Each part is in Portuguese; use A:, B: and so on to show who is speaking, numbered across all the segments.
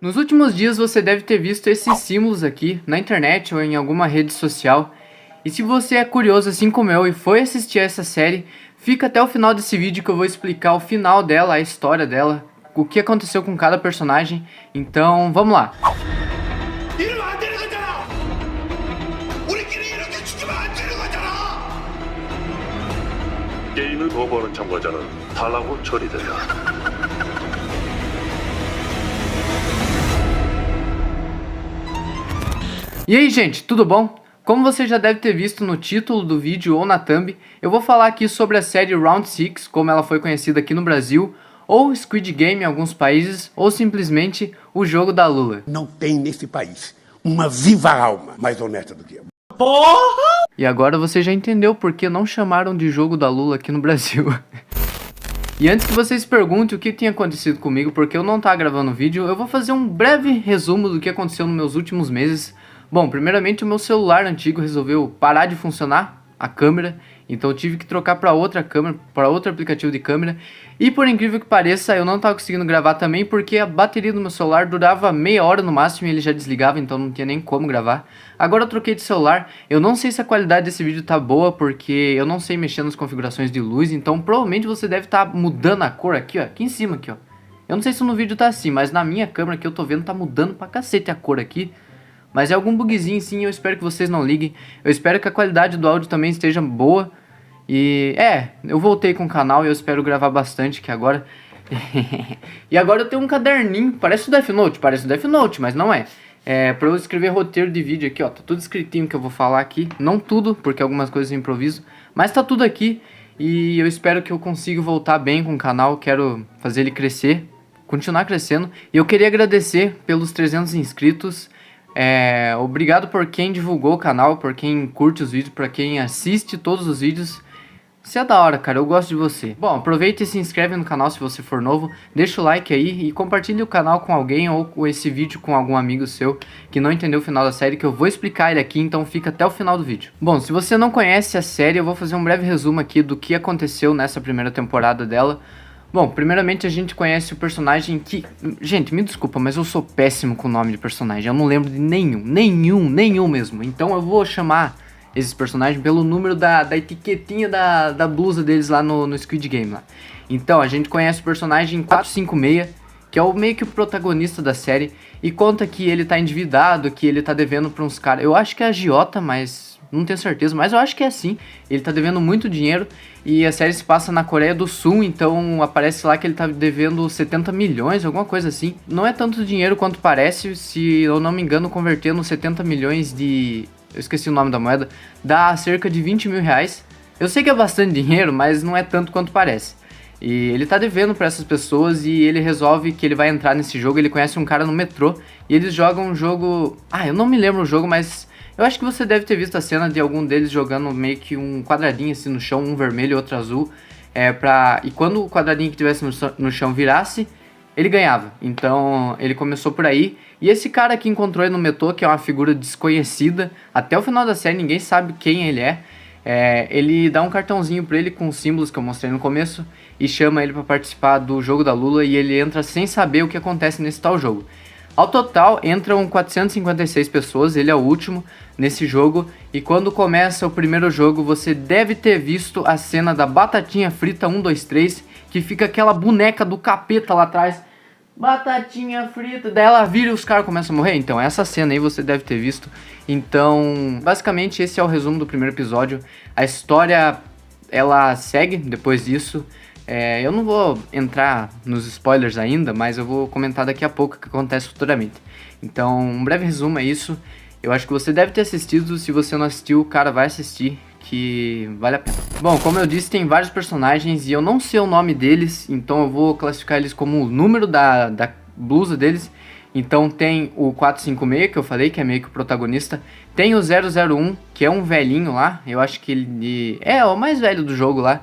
A: Nos últimos dias você deve ter visto esses símbolos aqui na internet ou em alguma rede social. E se você é curioso assim como eu e foi assistir a essa série, fica até o final desse vídeo que eu vou explicar o final dela, a história dela, o que aconteceu com cada personagem. Então vamos lá.
B: 게임을 거부하는 참가자는 탈락으로 처리된다.
A: E aí, gente, tudo bom? Como você já deve ter visto no título do vídeo ou na thumb, eu vou falar aqui sobre a série Round 6, como ela foi conhecida aqui no Brasil, ou Squid Game em alguns países, ou simplesmente o jogo da Lula.
C: Não tem nesse país uma viva alma mais honesta do que eu.
A: E agora você já entendeu por que não chamaram de jogo da Lula aqui no Brasil. E antes que vocês perguntem o que tinha acontecido comigo, porque eu não tava gravando o vídeo, eu vou fazer um breve resumo do que aconteceu nos meus últimos meses. Bom, primeiramente o meu celular antigo resolveu parar de funcionar, a câmera, então eu tive que trocar para outra câmera, para outro aplicativo de câmera. E por incrível que pareça, eu não estava conseguindo gravar também porque a bateria do meu celular durava meia hora no máximo e ele já desligava, então não tinha nem como gravar. Agora eu troquei de celular, eu não sei se a qualidade desse vídeo tá boa porque eu não sei mexer nas configurações de luz, então provavelmente você deve estar mudando a cor aqui, ó, aqui em cima aqui, ó. Eu não sei se no vídeo tá assim, mas na minha câmera que eu tô vendo tá mudando pra cacete a cor aqui. Mas é algum bugzinho sim, eu espero que vocês não liguem. Eu espero que a qualidade do áudio também esteja boa. E eu voltei com o canal e eu espero gravar bastante aqui agora. E agora eu tenho um caderninho, parece o Death Note, mas não é. É pra eu escrever roteiro de vídeo aqui, ó. Tá tudo escritinho que eu vou falar aqui. Não tudo, porque algumas coisas eu improviso. Mas tá tudo aqui. E eu espero que eu consiga voltar bem com o canal. Quero fazer ele crescer, continuar crescendo. E eu queria agradecer pelos 300 inscritos. Obrigado por quem divulgou o canal, por quem curte os vídeos, por quem assiste todos os vídeos. Você é da hora, cara, eu gosto de você. Bom, aproveita e se inscreve no canal se você for novo, deixa o like aí e compartilhe o canal com alguém ou esse vídeo com algum amigo seu que não entendeu o final da série, que eu vou explicar ele aqui, então fica até o final do vídeo. Bom, se você não conhece a série, eu vou fazer um breve resumo aqui do que aconteceu nessa primeira temporada dela. Bom, primeiramente a gente conhece o personagem que... Gente, me desculpa, mas eu sou péssimo com o nome de personagem. Eu não lembro de nenhum mesmo. Então eu vou chamar esses personagens pelo número da etiquetinha da blusa deles lá no Squid Game lá. Então, a gente conhece o personagem 456, que é o meio que o protagonista da série. E conta que ele tá endividado, que ele tá devendo pra uns caras... Eu acho que é agiota, mas... não tenho certeza, mas eu acho que é assim. Ele tá devendo muito dinheiro e a série se passa na Coreia do Sul, então aparece lá que ele tá devendo 70 milhões, alguma coisa assim. Não é tanto dinheiro quanto parece, se eu não me engano, convertendo 70 milhões de... eu esqueci o nome da moeda, dá cerca de 20 mil reais. Eu sei que é bastante dinheiro, mas não é tanto quanto parece. E ele tá devendo pra essas pessoas e ele resolve que ele vai entrar nesse jogo. Ele conhece um cara no metrô e eles jogam um jogo... eu não me lembro o jogo, mas... eu acho que você deve ter visto a cena de algum deles jogando meio que um quadradinho assim no chão, um vermelho e outro azul. E quando o quadradinho que tivesse no chão virasse, ele ganhava. Então ele começou por aí. E esse cara que encontrou ele no metrô, que é uma figura desconhecida, até o final da série ninguém sabe quem ele é. Ele dá um cartãozinho pra ele com os símbolos que eu mostrei no começo e chama ele pra participar do jogo da Lula. E ele entra sem saber o que acontece nesse tal jogo. Ao total, entram 456 pessoas, ele é o último nesse jogo. E quando começa o primeiro jogo, você deve ter visto a cena da batatinha frita 1, 2, 3, que fica aquela boneca do capeta lá atrás. Batatinha frita, daí ela vira e os caras começam a morrer. Então essa cena aí você deve ter visto. Então, basicamente esse é o resumo do primeiro episódio. A história, ela segue depois disso. Eu não vou entrar nos spoilers ainda, mas eu vou comentar daqui a pouco o que acontece futuramente. Então, um breve resumo é isso. Eu acho que você deve ter assistido. Se você não assistiu, cara, vai assistir, que vale a pena. Bom, como eu disse, tem vários personagens e eu não sei o nome deles, então eu vou classificar eles como o número da blusa deles. Então tem o 456, que eu falei, que é meio que o protagonista. Tem o 001, que é um velhinho lá. Eu acho que ele é o mais velho do jogo lá.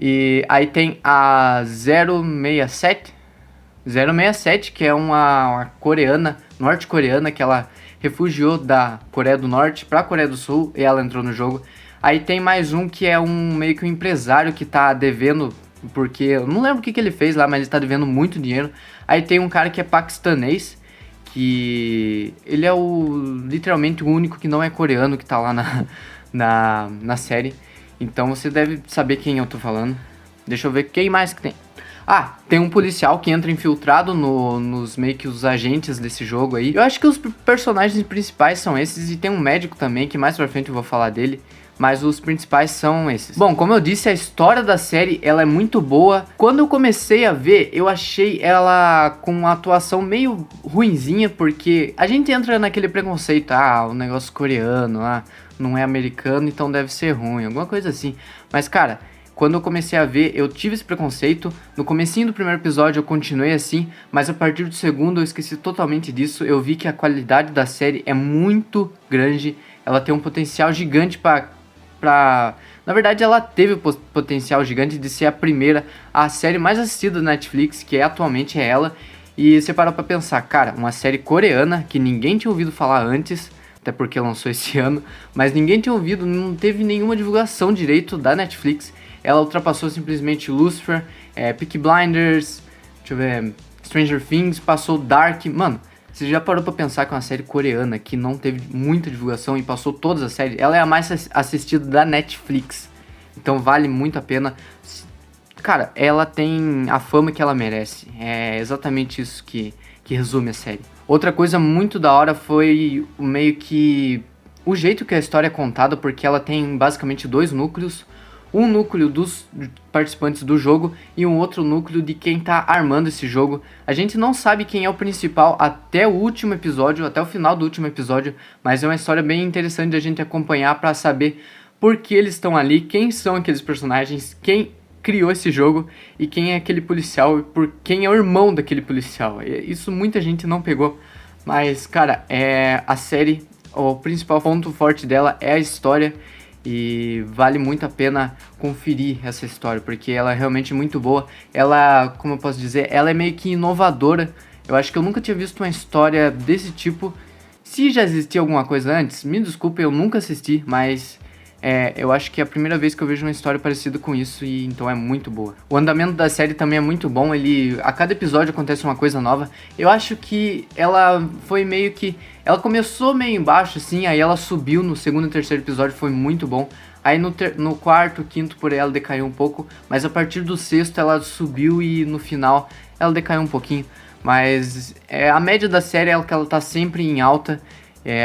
A: E aí tem a 067, que é uma coreana, norte-coreana, que ela refugiou da Coreia do Norte pra Coreia do Sul e ela entrou no jogo. Aí tem mais um que é meio que um empresário que tá devendo, porque eu não lembro o que ele fez lá, mas ele tá devendo muito dinheiro. Aí tem um cara que é paquistanês que ele é literalmente o único que não é coreano que tá lá na série. Então você deve saber quem eu tô falando. Deixa eu ver quem mais que tem. Ah, tem um policial que entra infiltrado nos meio que os agentes desse jogo aí. Eu acho que os personagens principais são esses, e tem um médico também, que mais pra frente eu vou falar dele. Mas os principais são esses. Bom, como eu disse, a história da série, ela é muito boa. Quando eu comecei a ver, eu achei ela com uma atuação meio ruinzinha, porque a gente entra naquele preconceito, o negócio coreano, não é americano, então deve ser ruim, alguma coisa assim. Mas, cara, quando eu comecei a ver, eu tive esse preconceito. No comecinho do primeiro episódio eu continuei assim, mas a partir do segundo eu esqueci totalmente disso. Eu vi que a qualidade da série é muito grande, ela tem um potencial gigante na verdade, ela teve o potencial gigante de ser a série mais assistida da Netflix, que atualmente é ela. E você parou pra pensar, cara, uma série coreana que ninguém tinha ouvido falar antes, até porque lançou esse ano, mas ninguém tinha ouvido, não teve nenhuma divulgação direito da Netflix. Ela ultrapassou simplesmente Lucifer, Peaky Blinders, deixa eu ver, Stranger Things, passou Dark. Mano, você já parou pra pensar que uma série coreana que não teve muita divulgação e passou todas as séries, ela é a mais assistida da Netflix. Então vale muito a pena. Cara, ela tem a fama que ela merece. É exatamente isso que resume a série. Outra coisa muito da hora foi meio que o jeito que a história é contada, porque ela tem basicamente 2 núcleos. Um núcleo dos participantes do jogo e um outro núcleo de quem tá armando esse jogo. A gente não sabe quem é o principal até o último episódio, até o final do último episódio, mas é uma história bem interessante de a gente acompanhar pra saber por que eles estão ali, quem são aqueles personagens, quem criou esse jogo e quem é aquele policial e por quem é o irmão daquele policial. Isso muita gente não pegou, mas cara, a série, o principal ponto forte dela é a história. E vale muito a pena conferir essa história, porque ela é realmente muito boa. Ela, como eu posso dizer, ela é meio que inovadora. Eu acho que eu nunca tinha visto uma história desse tipo. Se já existia alguma coisa antes, me desculpe, eu nunca assisti, mas eu acho que é a primeira vez que eu vejo uma história parecida com isso, e então é muito boa. O andamento da série também é muito bom, a cada episódio acontece uma coisa nova. Eu acho que ela foi meio que... Ela começou meio embaixo, assim, aí ela subiu no segundo e terceiro episódio, foi muito bom. Aí no quarto, quinto, por aí ela decaiu um pouco, mas a partir do sexto ela subiu e no final ela decaiu um pouquinho. Mas a média da série é que ela tá sempre em alta,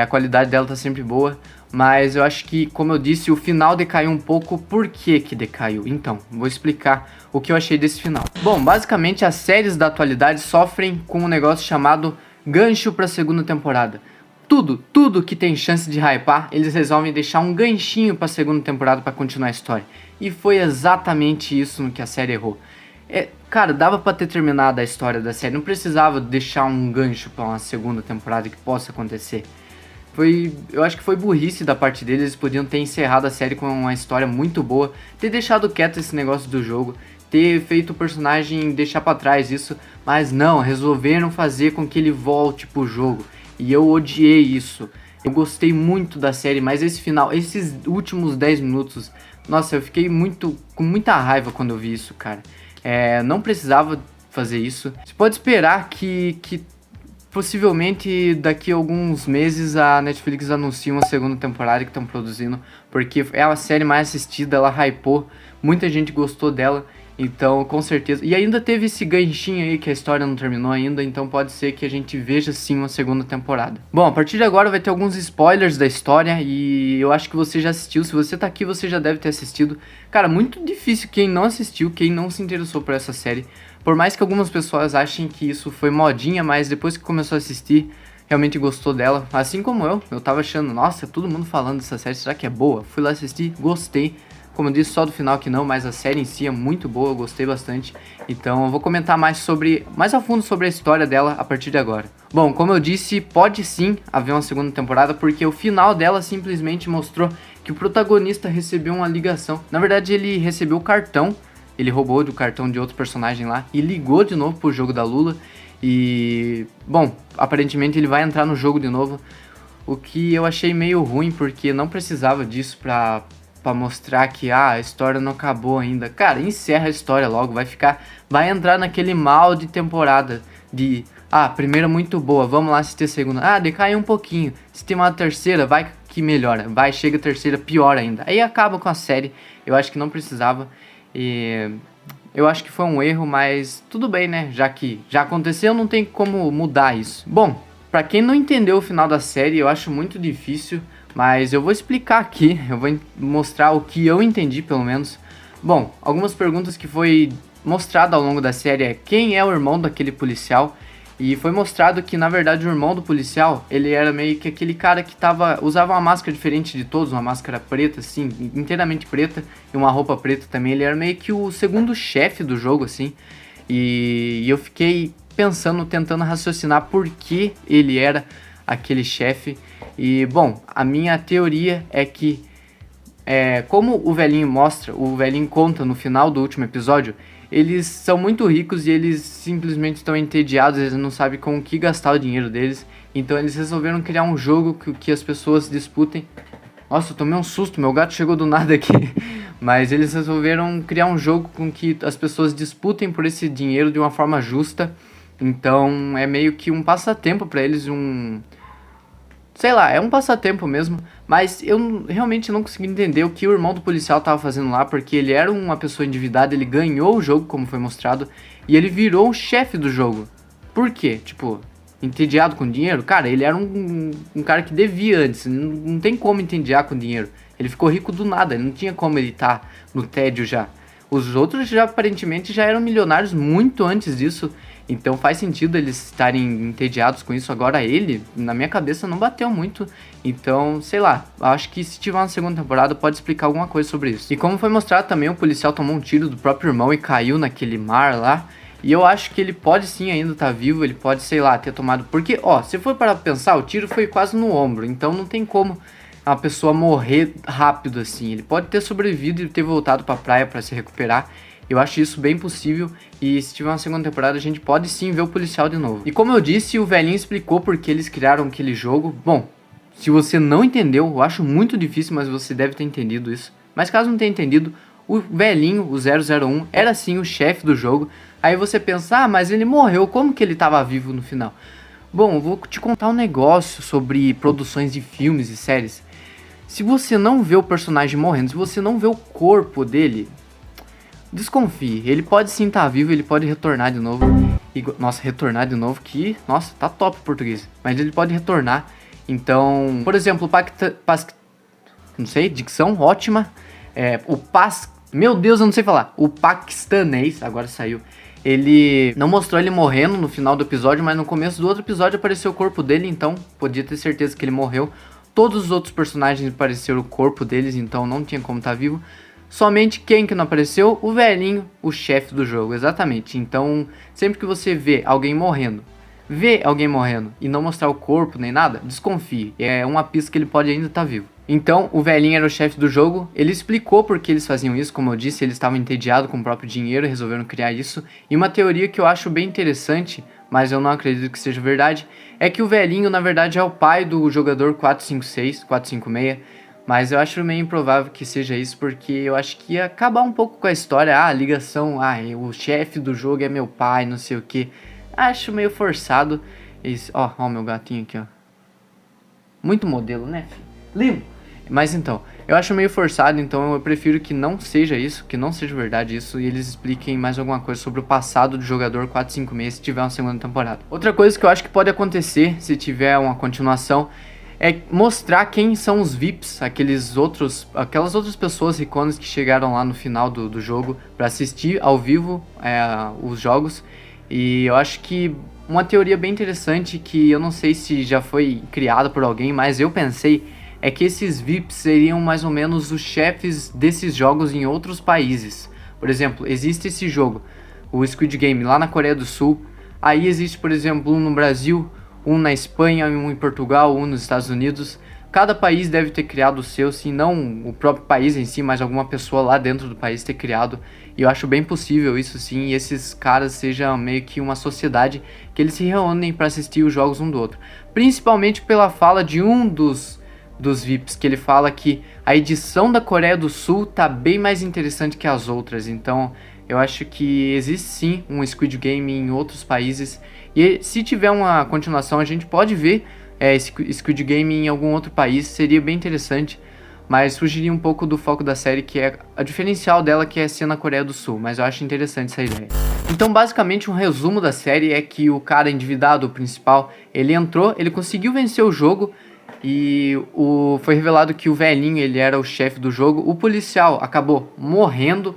A: a qualidade dela tá sempre boa. Mas eu acho que, como eu disse, o final decaiu um pouco. Por que decaiu? Então, vou explicar o que eu achei desse final. Bom, basicamente as séries da atualidade sofrem com um negócio chamado gancho pra segunda temporada. Tudo que tem chance de hypar, eles resolvem deixar um ganchinho pra segunda temporada pra continuar a história. E foi exatamente isso no que a série errou. Cara, dava pra ter terminado a história da série, não precisava deixar um gancho pra uma segunda temporada que possa acontecer. Eu acho que foi burrice da parte deles, eles podiam ter encerrado a série com uma história muito boa, ter deixado quieto esse negócio do jogo, ter feito o personagem deixar pra trás isso, mas não, resolveram fazer com que ele volte pro jogo, e eu odiei isso. Eu gostei muito da série, mas esse final, esses últimos 10 minutos, nossa, eu fiquei com muita raiva quando eu vi isso, cara. Não precisava fazer isso. Você pode esperar que possivelmente daqui a alguns meses a Netflix anuncia uma segunda temporada que estão produzindo, porque é a série mais assistida, ela hypou, muita gente gostou dela, então com certeza. E ainda teve esse ganchinho aí que a história não terminou ainda, então pode ser que a gente veja sim uma segunda temporada. Bom, a partir de agora vai ter alguns spoilers da história e eu acho que você já assistiu, se você tá aqui você já deve ter assistido. Cara, muito difícil quem não assistiu, quem não se interessou por essa série. Por mais que algumas pessoas achem que isso foi modinha, mas depois que começou a assistir, realmente gostou dela. Assim como eu tava achando, nossa, todo mundo falando dessa série, será que é boa? Fui lá assistir, gostei. Como eu disse, só do final que não, mas a série em si é muito boa, eu gostei bastante. Então eu vou comentar mais a fundo sobre a história dela a partir de agora. Bom, como eu disse, pode sim haver uma segunda temporada, porque o final dela simplesmente mostrou que o protagonista recebeu uma ligação. Na verdade, ele recebeu o cartão. Ele roubou do cartão de outro personagem lá e ligou de novo pro jogo da Lula. E, bom, aparentemente ele vai entrar no jogo de novo. O que eu achei meio ruim, porque não precisava disso pra pra mostrar que a história não acabou ainda. Cara, encerra a história logo, vai entrar naquele mal de temporada de primeira muito boa, vamos lá assistir a segunda. Decaiu um pouquinho. Se tem uma terceira, vai que melhora. Chega a terceira, pior ainda. Aí acaba com a série. Eu acho que não precisava. E eu acho que foi um erro, mas tudo bem, né? Já que já aconteceu, não tem como mudar isso. Bom, pra quem não entendeu o final da série, eu acho muito difícil, mas eu vou explicar aqui. Eu vou mostrar o que eu entendi, pelo menos. Bom, algumas perguntas que foi mostrado ao longo da série é quem é o irmão daquele policial. E foi mostrado que, na verdade, o irmão do policial, ele era meio que aquele cara que usava uma máscara diferente de todos, uma máscara preta, assim, inteiramente preta, e uma roupa preta também. Ele era meio que o segundo chefe do jogo, assim. E eu fiquei pensando, tentando raciocinar por que ele era aquele chefe. E, bom, a minha teoria é que, como o velhinho conta no final do último episódio, eles são muito ricos e eles simplesmente estão entediados, eles não sabem com o que gastar o dinheiro deles. Então eles resolveram criar um jogo que as pessoas disputem. Nossa, eu tomei um susto, meu gato chegou do nada aqui. Mas eles resolveram criar um jogo com que as pessoas disputem por esse dinheiro de uma forma justa. Então é meio que um passatempo pra eles, sei lá, é um passatempo mesmo, mas eu realmente não consegui entender o que o irmão do policial tava fazendo lá, porque ele era uma pessoa endividada, ele ganhou o jogo, como foi mostrado, e ele virou o chefe do jogo. Por quê? Tipo, entediado com dinheiro? Cara, ele era um cara que devia antes, não tem como entediar com dinheiro. Ele ficou rico do nada, não tinha como ele estar no tédio já. Os outros já aparentemente já eram milionários muito antes disso. Então faz sentido eles estarem entediados com isso. Agora ele, na minha cabeça, não bateu muito. Então, sei lá, acho que se tiver uma segunda temporada pode explicar alguma coisa sobre isso. E como foi mostrado também, o policial tomou um tiro do próprio irmão e caiu naquele mar lá. E eu acho que ele pode sim ainda estar vivo, ele pode, sei lá, ter tomado... Porque, se for para pensar, o tiro foi quase no ombro. Então não tem como uma pessoa morrer rápido assim. Ele pode ter sobrevivido e ter voltado pra praia para se recuperar. Eu acho isso bem possível e se tiver uma segunda temporada a gente pode sim ver o policial de novo. E como eu disse, o velhinho explicou porque eles criaram aquele jogo. Bom, se você não entendeu, eu acho muito difícil, mas você deve ter entendido isso. Mas caso não tenha entendido, o velhinho, o 001, era sim o chefe do jogo. Aí você pensa, mas ele morreu, como que ele estava vivo no final? Bom, eu vou te contar um negócio sobre produções de filmes e séries. Se você não vê o personagem morrendo, se você não vê o corpo dele... Desconfie, ele pode sim estar vivo, ele pode retornar de novo. Nossa, retornar de novo que... Nossa, tá top o português. Mas ele pode retornar. Então, por exemplo, não sei, dicção ótima. Meu Deus, eu não sei falar. O paquistanês, agora saiu. Ele não mostrou ele morrendo no final do episódio, mas no começo do outro episódio apareceu o corpo dele, então podia ter certeza que ele morreu. Todos os outros personagens apareceram o corpo deles, então não tinha como estar vivo. Somente quem que não apareceu? O velhinho, o chefe do jogo, exatamente. Então, sempre que você vê alguém morrendo e não mostrar o corpo nem nada, desconfie. É uma pista que ele pode ainda estar vivo. Então, o velhinho era o chefe do jogo. Ele explicou por que eles faziam isso. Como eu disse, eles estavam entediados com o próprio dinheiro e resolveram criar isso. E uma teoria que eu acho bem interessante, mas eu não acredito que seja verdade, é que o velhinho, na verdade, é o pai do jogador 456. Mas eu acho meio improvável que seja isso, porque eu acho que ia acabar um pouco com a história. A ligação, o chefe do jogo é meu pai, não sei o que. Acho meio forçado. Ó, meu gatinho aqui, ó. Muito modelo, né, filho? Lindo! Mas então, eu acho meio forçado, então eu prefiro que não seja isso, que não seja verdade isso, e eles expliquem mais alguma coisa sobre o passado do jogador 456 se tiver uma segunda temporada. Outra coisa que eu acho que pode acontecer se tiver uma continuação é mostrar quem são os VIPs, aquelas outras pessoas riconas que chegaram lá no final do jogo para assistir ao vivo os jogos. E eu acho que uma teoria bem interessante, que eu não sei se já foi criada por alguém, mas eu pensei, é que esses VIPs seriam mais ou menos os chefes desses jogos em outros países. Por exemplo, existe esse jogo, o Squid Game, lá na Coreia do Sul. Aí existe, por exemplo, um no Brasil, um na Espanha, um em Portugal, um nos Estados Unidos. Cada país deve ter criado o seu, se não o próprio país em si, mas alguma pessoa lá dentro do país ter criado. E eu acho bem possível isso sim, e esses caras sejam meio que uma sociedade que eles se reúnem para assistir os jogos um do outro. Principalmente pela fala de um dos dos VIPs, que ele fala que a edição da Coreia do Sul tá bem mais interessante que as outras. Então eu acho que existe sim um Squid Game em outros países, e se tiver uma continuação a gente pode ver Squid Game em algum outro país, seria bem interessante, mas fugiria um pouco do foco da série, que é a diferencial dela, que é ser na Coreia do Sul, mas eu acho interessante essa ideia. Então basicamente um resumo da série é que o cara endividado, o principal, ele entrou, ele conseguiu vencer o jogo, e foi revelado que o velhinho, ele era o chefe do jogo. O policial acabou morrendo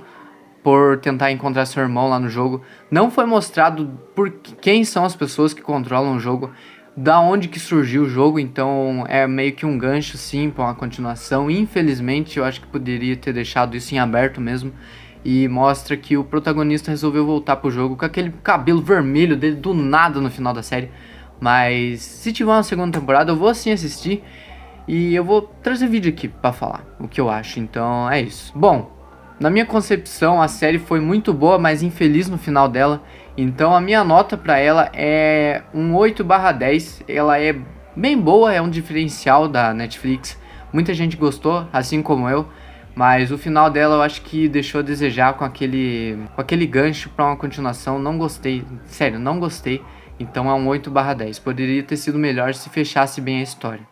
A: por tentar encontrar seu irmão lá no jogo. Não foi mostrado por quem são as pessoas que controlam o jogo, da onde que surgiu o jogo, então é meio que um gancho sim para uma continuação. Infelizmente eu acho que poderia ter deixado isso em aberto mesmo, e mostra que o protagonista resolveu voltar pro jogo com aquele cabelo vermelho dele do nada no final da série. Mas se tiver uma segunda temporada eu vou sim assistir, e eu vou trazer vídeo aqui pra falar o que eu acho, então é isso. Bom, na minha concepção a série foi muito boa, mas infeliz no final dela, então a minha nota pra ela é um 8/10, ela é bem boa, é um diferencial da Netflix, muita gente gostou, assim como eu, mas o final dela eu acho que deixou a desejar com aquele gancho pra uma continuação. Não gostei, sério, não gostei. Então é um 8/10. Poderia ter sido melhor se fechasse bem a história.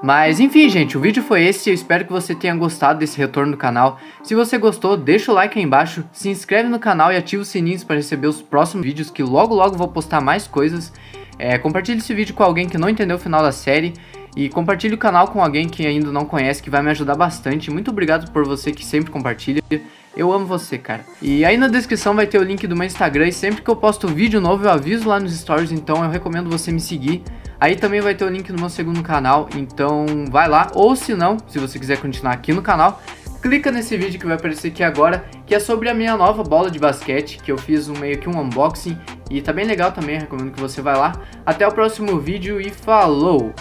A: Mas enfim, gente, o vídeo foi esse. Eu espero que você tenha gostado desse retorno do canal. Se você gostou, deixa o like aí embaixo, se inscreve no canal e ativa os sininhos para receber os próximos vídeos, que logo vou postar mais coisas. Compartilhe esse vídeo com alguém que não entendeu o final da série, e compartilhe o canal com alguém que ainda não conhece, que vai me ajudar bastante. Muito obrigado por você que sempre compartilha. Eu amo você, cara. E aí na descrição vai ter o link do meu Instagram, e sempre que eu posto vídeo novo eu aviso lá nos stories, então eu recomendo você me seguir. Aí também vai ter o link do meu segundo canal, então vai lá. Ou se não, se você quiser continuar aqui no canal, clica nesse vídeo que vai aparecer aqui agora, que é sobre a minha nova bola de basquete, que eu fiz meio que um unboxing, e tá bem legal também, recomendo que você vá lá. Até o próximo vídeo e falou!